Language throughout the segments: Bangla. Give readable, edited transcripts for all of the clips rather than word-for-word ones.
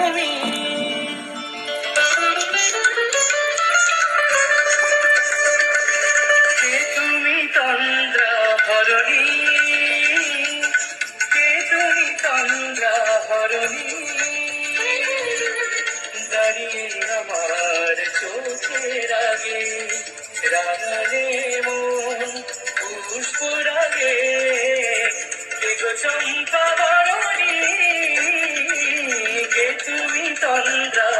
তুমি। কে তুমি তন্দ্রা হরণী, কে তুমি তন্দ্রা হরণী, দাঁড়িয়ে আমার চোখের আগে রাঙালে মন পুষ্পরাগে। কে গো চম্পা বরণী, কে তুমি তন্দ্রা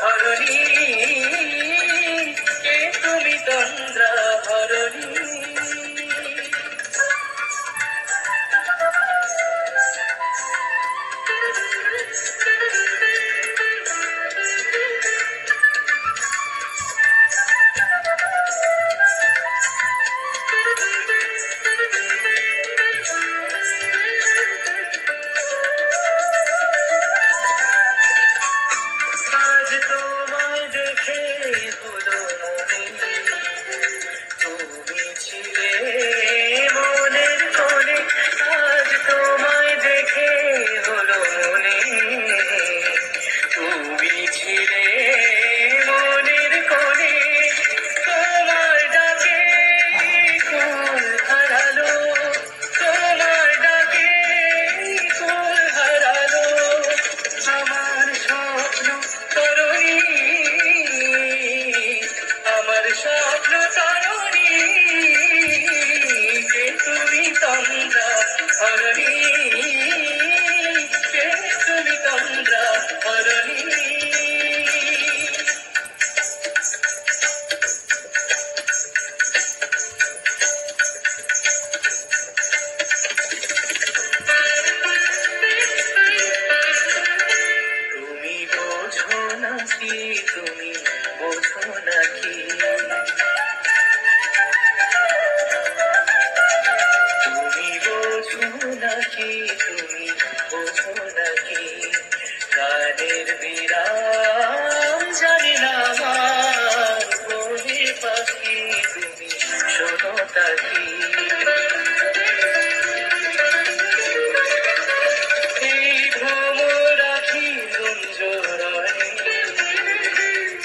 হরণী, কে তুমি তন্দ্রা হরণী। আজ তোমায় দেখে হলো মনে, তুমি ছিলে মনের কোণে। আজ তোমায় দেখে হলো মনে, তুমি ছিলে মনের কোণে। তোমার ডাকে কুল হারালো, তোমার ডাকে কুল হারালো আমার স্বপ্ন তরণী, আমার স্বপ্ন তরণী। কে তুমি তন্দ্রা হরণী, কে তুমি তন্দ্রা হরণী। তুমি বোঝো নাকি, তুমি বোঝো নাকি, তুমি বোঝো নাকি, তুমি বোঝো নাকি, গানের বিরাম জানি না আমার বলি পাখি, তুমি শোনো তাকি। এই ভ্রমর আখি গুঞ্জরণে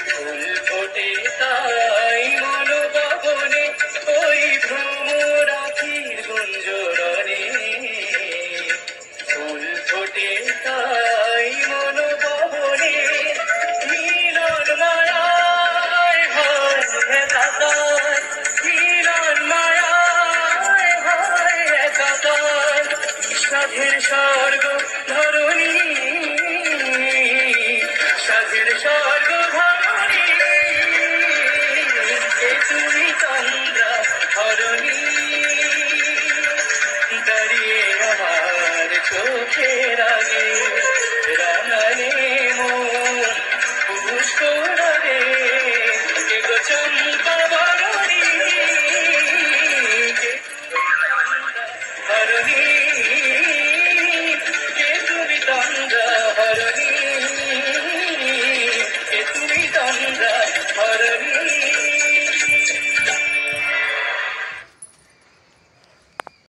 ফুল ফোটে তাই মনোভবনে, ওই ভ্রমর আখির গুঞ্জরণে ফুল ফোটে তাই মনোভবনে। মিলন মায়ায় হয় একাকার, মিলন মায়ায় হয় একাকার, সাধের স্বর্গ ধরণী, সাধের স্বর্গ ধরণী। কে তুমি তন্দ্রা হরণী, দাঁড়িয়ে আমার চোখের আগে